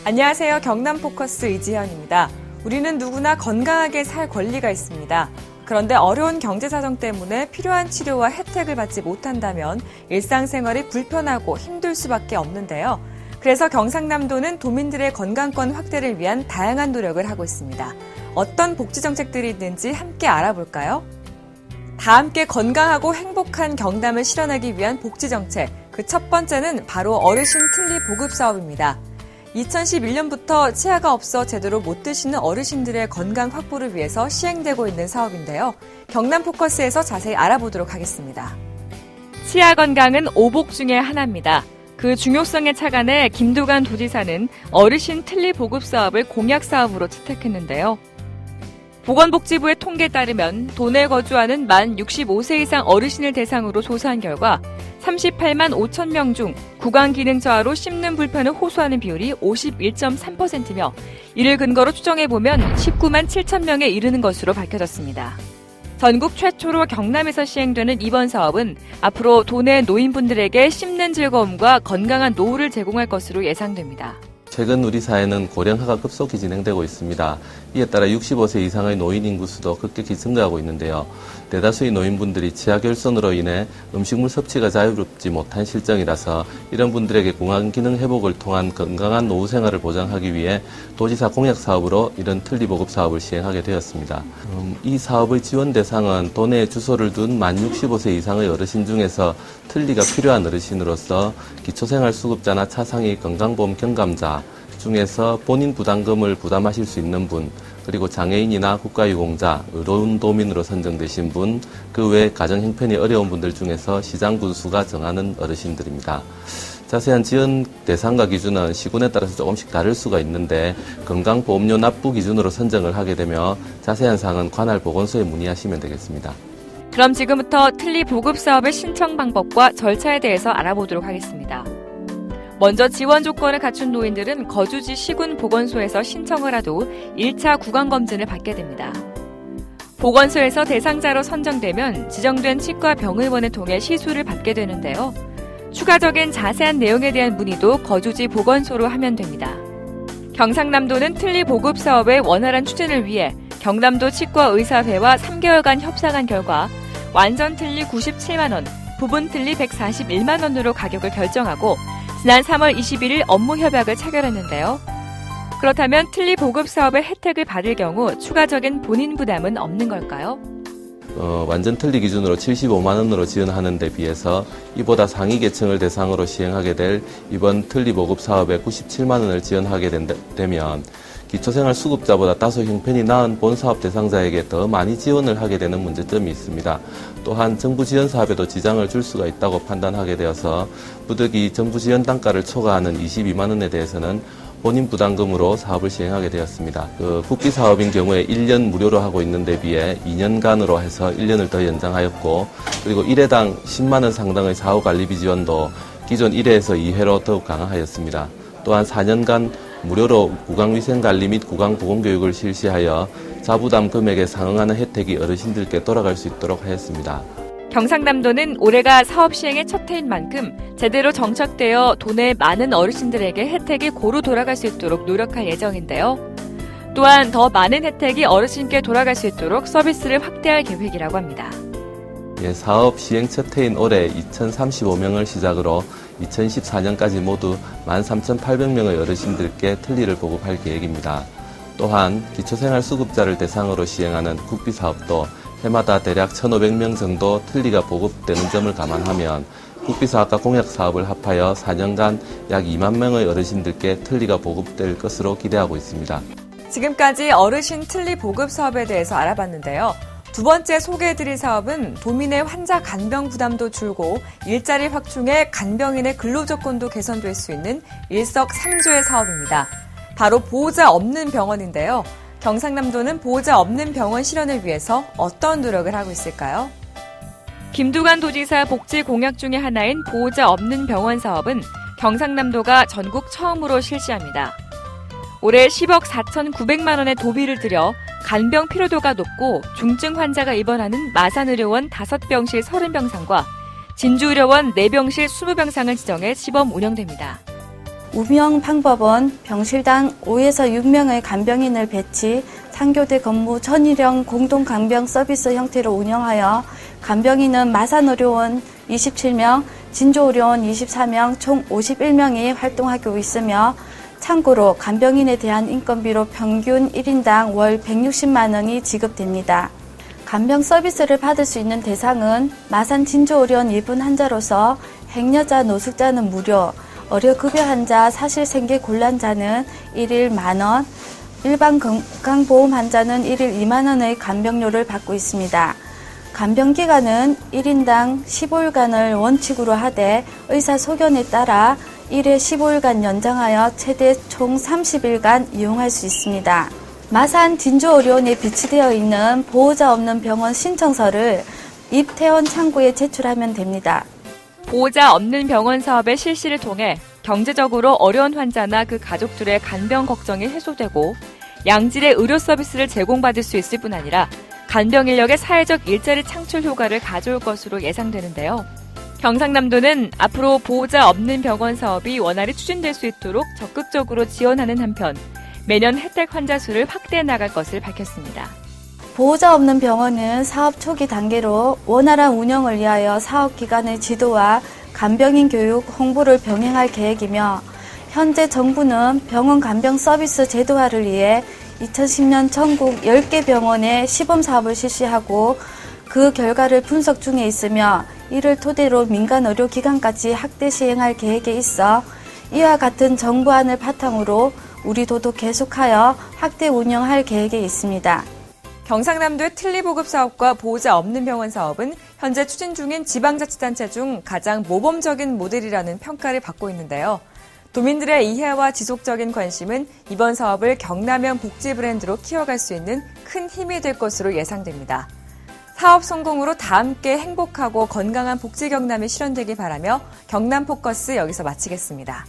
안녕하세요. 경남포커스 이지현입니다. 우리는 누구나 건강하게 살 권리가 있습니다. 그런데 어려운 경제 사정 때문에 필요한 치료와 혜택을 받지 못한다면 일상생활이 불편하고 힘들 수밖에 없는데요. 그래서 경상남도는 도민들의 건강권 확대를 위한 다양한 노력을 하고 있습니다. 어떤 복지 정책들이 있는지 함께 알아볼까요? 다 함께 건강하고 행복한 경남을 실현하기 위한 복지 정책. 그 첫 번째는 바로 어르신 틀니 보급 사업입니다. 2011년부터 치아가 없어 제대로 못 드시는 어르신들의 건강 확보를 위해서 시행되고 있는 사업인데요. 경남 포커스에서 자세히 알아보도록 하겠습니다. 치아 건강은 오복 중에 하나입니다. 그 중요성에 착안해 김두관 도지사는 어르신 틀니 보급 사업을 공약 사업으로 채택했는데요. 보건복지부의 통계에 따르면 도내에 거주하는 만 65세 이상 어르신을 대상으로 조사한 결과 38만 5천 명 중 구강 기능 저하로 씹는 불편을 호소하는 비율이 51.3%며 이를 근거로 추정해보면 19만 7천 명에 이르는 것으로 밝혀졌습니다. 전국 최초로 경남에서 시행되는 이번 사업은 앞으로 도내 노인분들에게 씹는 즐거움과 건강한 노후를 제공할 것으로 예상됩니다. 최근 우리 사회는 고령화가 급속히 진행되고 있습니다. 이에 따라 65세 이상의 노인 인구 수도 급격히 증가하고 있는데요. 대다수의 노인분들이 치아결손으로 인해 음식물 섭취가 자유롭지 못한 실정이라서 이런 분들에게 건강 기능 회복을 통한 건강한 노후 생활을 보장하기 위해 도지사 공약 사업으로 이런 틀니 보급 사업을 시행하게 되었습니다. 이 사업의 지원 대상은 도내에 주소를 둔 만 65세 이상의 어르신 중에서 틀니가 필요한 어르신으로서 기초생활수급자나 차상위 건강보험 경감자 중에서 본인 부담금을 부담하실 수 있는 분, 그리고 장애인이나 국가유공자, 의료도민으로 선정되신 분, 그 외 가정 형편이 어려운 분들 중에서 시장 군수가 정하는 어르신들입니다. 자세한 지원 대상과 기준은 시군에 따라서 조금씩 다를 수가 있는데 건강보험료 납부 기준으로 선정을 하게 되며 자세한 사항은 관할 보건소에 문의하시면 되겠습니다. 그럼 지금부터 틀니 보급 사업의 신청 방법과 절차에 대해서 알아보도록 하겠습니다. 먼저 지원 조건을 갖춘 노인들은 거주지 시군 보건소에서 신청을 하도 1차 구강검진을 받게 됩니다. 보건소에서 대상자로 선정되면 지정된 치과 병의원을 통해 시술을 받게 되는데요. 추가적인 자세한 내용에 대한 문의도 거주지 보건소로 하면 됩니다. 경상남도는 틀니 보급 사업의 원활한 추진을 위해 경남도 치과의사회와 3개월간 협상한 결과 완전 틀니 97만 원, 부분 틀니 141만 원으로 가격을 결정하고 지난 3월 21일 업무 협약을 체결했는데요. 그렇다면 틀니 보급 사업의 혜택을 받을 경우 추가적인 본인 부담은 없는 걸까요? 완전 틀니 기준으로 75만 원으로 지원하는 데 비해서 이보다 상위 계층을 대상으로 시행하게 될 이번 틀니 보급 사업에 97만 원을 지원하게 되면 기초생활 수급자보다 다소 형편이 나은 본사업 대상자에게 더 많이 지원을 하게 되는 문제점이 있습니다. 또한 정부 지원 사업에도 지장을 줄 수가 있다고 판단하게 되어서 부득이 정부 지원 단가를 초과하는 22만 원에 대해서는 본인 부담금으로 사업을 시행하게 되었습니다. 국비 사업인 경우에 1년 무료로 하고 있는 데 비해 2년간으로 해서 1년을 더 연장하였고, 그리고 1회당 10만 원 상당의 사후 관리비 지원도 기존 1회에서 2회로 더욱 강화하였습니다. 또한 4년간 무료로 구강위생관리 및 구강보건교육을 실시하여 자부담 금액에 상응하는 혜택이 어르신들께 돌아갈 수 있도록 하였습니다. 경상남도는 올해가 사업 시행의 첫 해인 만큼 제대로 정착되어 도내 많은 어르신들에게 혜택이 고루 돌아갈 수 있도록 노력할 예정인데요. 또한 더 많은 혜택이 어르신께 돌아갈 수 있도록 서비스를 확대할 계획이라고 합니다. 사업 시행 첫 해인 올해 2,035명을 시작으로 2014년까지 모두 13,800명의 어르신들께 틀니를 보급할 계획입니다. 또한 기초생활수급자를 대상으로 시행하는 국비사업도 해마다 대략 1,500명 정도 틀니가 보급되는 점을 감안하면 국비사업과 공약사업을 합하여 4년간 약 2만 명의 어르신들께 틀니가 보급될 것으로 기대하고 있습니다. 지금까지 어르신 틀니 보급 사업에 대해서 알아봤는데요. 두 번째 소개해드릴 사업은 도민의 환자 간병 부담도 줄고 일자리 확충해 간병인의 근로조건도 개선될 수 있는 일석삼조의 사업입니다. 바로 보호자 없는 병원인데요. 경상남도는 보호자 없는 병원 실현을 위해서 어떤 노력을 하고 있을까요? 김두관 도지사 복지 공약 중의 하나인 보호자 없는 병원 사업은 경상남도가 전국 처음으로 실시합니다. 올해 10억 4,900만 원의 도비를 들여 간병 피로도가 높고 중증 환자가 입원하는 마산의료원 5병실 30병상과 진주의료원 4병실 20병상을 지정해 시범 운영됩니다. 운영 방법은 병실당 5에서 6명의 간병인을 배치, 3교대 근무 전일형 공동 간병 서비스 형태로 운영하여 간병인은 마산의료원 27명, 진조의료원 24명, 총 51명이 활동하고 있으며 참고로 간병인에 대한 인건비로 평균 1인당 월 160만 원이 지급됩니다. 간병 서비스를 받을 수 있는 대상은 마산 진조의료원 입원 환자로서 행여자, 노숙자는 무료, 의료급여 환자, 사실생계 곤란자는 1일 만원, 일반 건강보험 환자는 1일 2만원의 간병료를 받고 있습니다. 간병기간은 1인당 15일간을 원칙으로 하되 의사 소견에 따라 1회 15일간 연장하여 최대 총 30일간 이용할 수 있습니다. 마산 진조의료원에 비치되어 있는 보호자 없는 병원 신청서를 입퇴원 창구에 제출하면 됩니다. 보호자 없는 병원 사업의 실시를 통해 경제적으로 어려운 환자나 그 가족들의 간병 걱정이 해소되고 양질의 의료 서비스를 제공받을 수 있을 뿐 아니라 간병 인력의 사회적 일자리 창출 효과를 가져올 것으로 예상되는데요. 경상남도는 앞으로 보호자 없는 병원 사업이 원활히 추진될 수 있도록 적극적으로 지원하는 한편 매년 혜택 환자 수를 확대해 나갈 것을 밝혔습니다. 보호자 없는 병원은 사업 초기 단계로 원활한 운영을 위하여 사업 기관의 지도와 간병인 교육, 홍보를 병행할 계획이며 현재 정부는 병원 간병 서비스 제도화를 위해 2010년 전국 10개 병원에 시범사업을 실시하고 그 결과를 분석 중에 있으며 이를 토대로 민간 의료기관까지 확대 시행할 계획에 있어 이와 같은 정부안을 바탕으로 우리도도 계속하여 확대 운영할 계획에 있습니다. 경상남도의 틀니보급 사업과 보호자 없는 병원 사업은 현재 추진 중인 지방자치단체 중 가장 모범적인 모델이라는 평가를 받고 있는데요. 도민들의 이해와 지속적인 관심은 이번 사업을 경남형 복지 브랜드로 키워갈 수 있는 큰 힘이 될 것으로 예상됩니다. 사업 성공으로 다 함께 행복하고 건강한 복지 경남이 실현되길 바라며 경남 포커스 여기서 마치겠습니다.